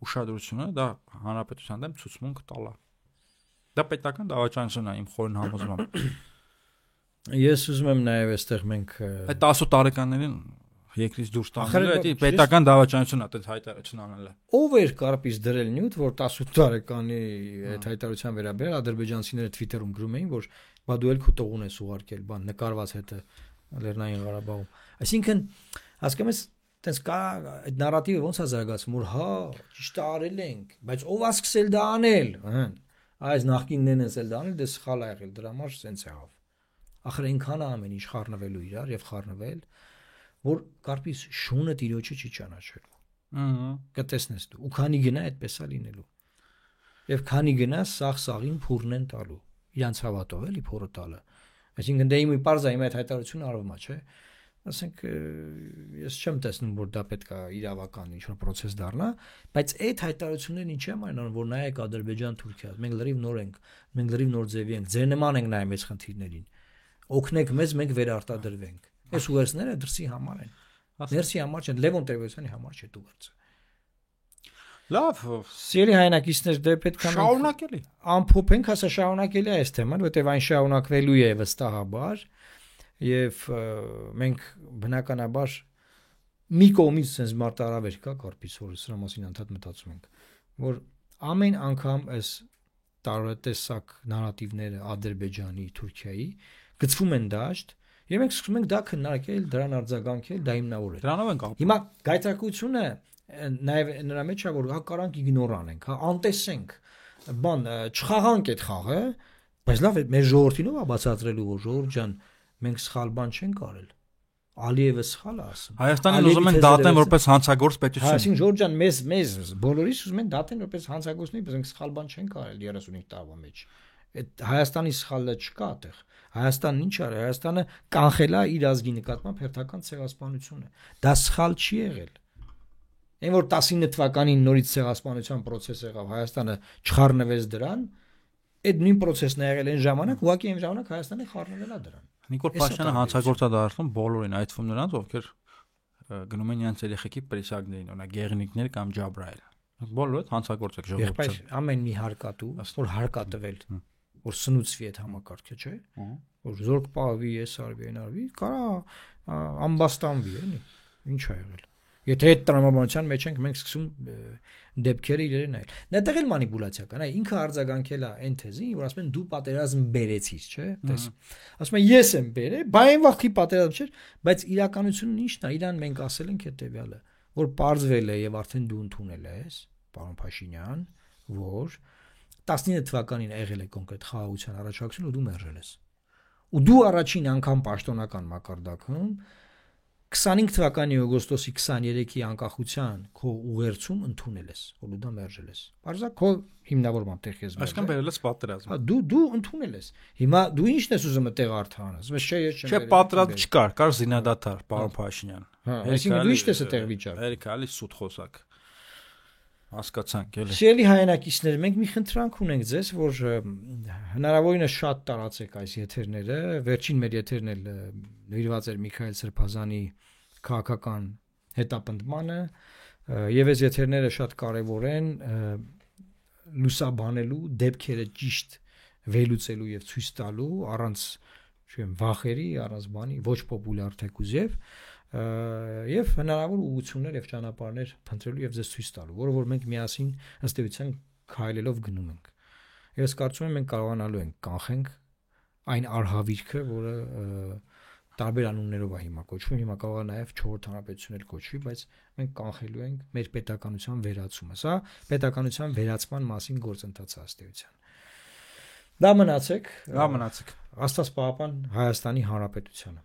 ուշադրությունը դա հանրապետության դեմ ցուցմունք տալը։ Դա պետական դավաճանություն է իմ խորին համոզմամբ։
Ես ուզում եմ նաեւ այստեղ մենք
այդ 10 տարեկաններին երկրից դուրս տանել այդ պետական դավաճանությունն է այդ հայտարարություն անելը
ով էր կարպից դրել նյութ որ 18 տարեկանի այդ հայտարարության վերաբերյալ ադրբեջանցիները Twitter-ում գրում էին որ բա դու էլ քո տողուն ես ուղարկել բան նկարված հետը Լեռնային Ղարաբաղում այսինքն հասկանում ես տես կա այդ նարատիվը ոնց է զարգացում որ հա ճիշտ է արել ենք բայց ով է սկսել դա անել այս նախկիններն են սկսել դա անել դե սխալ ա եղել դրա համար սենց եղավ ախր այնքան ամեն ինչ խառնվելու իրար եւ խառնվել որ կարպիս շունը տիրոջը չի ճանաչելու կտեսնես դու ու քանի գնա այդպես է լինելու եւ քանի գնա սաղ-սաղին փուրնեն տալու իրանց հավատով էլի փորը տալը այսինքն դե իմի parza իմի այդ հայտարարությունը արվում է չէ ասենք ես չեմ տեսնում որ դա պետք է իրավական ինչ-որ process դառնա բայց այդ հայտարարություններն ինչի համար են որ նայեք Ադրբեջան Թուրքիա մենք լրիվ նոր ենք մենք լրիվ նոր ձևի ենք ձեր նման ենք նայում այս խնդիրներին օգնեք մեզ մենք վերարտադրվենք Այս ուղերձները դրսի համար են։ Ներսի համար չեն, Լևոն Տեր-Պետրոսյանի համար չէ ուղերձը։
Լավ,
Սիրելի հայրենակիցներ, դե պետք է
շարունակելի։
Ամփոփենք, հասա շարունակելի է այս թեման, որտեղ այն շարունակվելու է վստահաբար եւ մենք բնականաբար մի կողմից sense մարտահրավեր կա կարծես որ սրա մասին անդադ մտածում ենք, որ ամեն անգամ այս տարատեսակ նարատիվները Ադրբեջանի, Թուրքիայի գծվում են դաշտ եւ մենք սկսում ենք դա քննարկել, դրան արձագանքել, դա հիմնավորել։
Դրանով ենք ապրում։
Հիմա գայթակղությունը նաև նրա մեջ է որ հա կարանք իգնոր անենք, հա անտեսենք, բան չխաղանք այդ խաղը, բայց լավ է մեր ժողովրդին ով է բացատրելու որ ժողովուրդ ջան մենք սխալ բան չենք արել։ Ալիևը սխալ է ասում։
Հայաստանին ուզում են դատեն որպես հանցագործ պետություն։
Այսինքն ժողովուրդ ջան մեզ բոլորիս ուզում են դատեն որպես հանցագործներ, բայց մենք սխալ բան չենք արել 35 տարվա մեջ։ Այդ Հայաստանի սխալը չկա այդտեղ։ Հայաստանն ինչ արել, Հայաստանը կանխել է իր ազգի նկատմամբ հերթական ցեղասպանությունը։ Դա սխալ չի եղել։ Այն որ 19 թվականին նորից ցեղասպանության process եղավ, Հայաստանը չխառնվեց դրան, այդ նույն process-ն է եղել այն ժամանակ, ուղղակի այն ժամանակ Հայաստանը խառնվել է դրան։
Նիկոլ Փաշինյանը հանցագործա դարձնում բոլորին, այդ թվում նրանց, ովքեր գնում են իրենց երեխեքի պրիսակներին, օրինակ գեղնիկներ կամ ջաբրայել։ Բոլորը հանցագործ եք ժողովուրդը։
Եղբայր ամեն մի հարկատու, որ հարկատվել, որ սնուցվի այդ համակարգը, չէ՞։ Որ զորք պահվի, էս արվի, այն արվի, կարա ամբաստանվի, էլի։ Ինչ է եղել։ Եթե այդ տրամաբանության մեջ ենք մենք սկսում դեպքերը իրեն նայել։ Նետեղ էլ մանիպուլյացիա կա, նայ ինքը արձագանքել է այն թեզին, որ ասում են դու պատերազմ բերեցիր, չէ՞։ Տես։ Ասում են ես եմ բերել, բա այն վաղի պատերազմ չէր, բայց իրականությունն ի՞նչն է, իրան մենք ասել ենք հետեւյալը, որ պարզվել է եւ արդեն դու ընդունել ես, պարոն Փաշինյան, որ 19 թվականին եղել է կոնկրետ խաղաղության առաջարկություն ու դու մերժել ես։ Ու դու առաջին անգամ պաշտոնական մակարդակում 25 թվականի օգոստոսի 23-ի անկախության քո ուղերձում ընդունել ես, որ դու դա մերժել ես։ Բարձր քո հիմնավորման տեղի ես։
Այսինքն բերել ես պատերազմ։
Հա դու ընդունել ես։ Հիմա դու ի՞նչն ես ուզում այդտեղ արդանաս։ Բայց չէ, ես չեմ։
Չէ, պատրաստ չկար, կար զինադադար, պարոն Փաշինյան։
Հա, այսինքն դու ի՞նչ ես այդտեղ վիճակը։
Երեք ալի սուտ խոսակ։ Հասկացանք էլի։
Սիրելի հայրենակիցներ, մենք մի խնդրանք ունենք ձեզ, որ հնարավորինս շատ տարածեք այս եթերները։ Վերջին մեր եթերն էլ նվիրված էր Միքայել Սրբազանի քաղաքական հետապնդմանը, եւ այս եթերները շատ կարեւոր են լուսաբանելու, դեպքերը ճիշտ վերլուծելու եւ ցույց տալու առանց, չեմ, վախերի, առանց բանի, ոչ պոպուլյար թեկուզև եւ հնարավոր ուղղություններ եւ ճանապարհներ փնտրելու եւ ձեզ ցույց տալու, որը որ մենք միասին ըստ էության քայլելով գնում ենք։ Ես կարծում եմ մենք կարողանալու ենք կանխենք այն արհավիրքը, որը տարբեր անուններով է հիմա կոչվում, հիմա կարող է նաեւ 4-րդ հանրապետություն էլ կոչվի, բայց մենք կանխելու ենք մեր պետականության վերացումը։ Սա պետականության վերացման մասին գործընթաց է ըստ էության։ Դա մնացեք։
Դա մնացեք։
Աստված պահապան Հայաստանի Հանրապետությանը։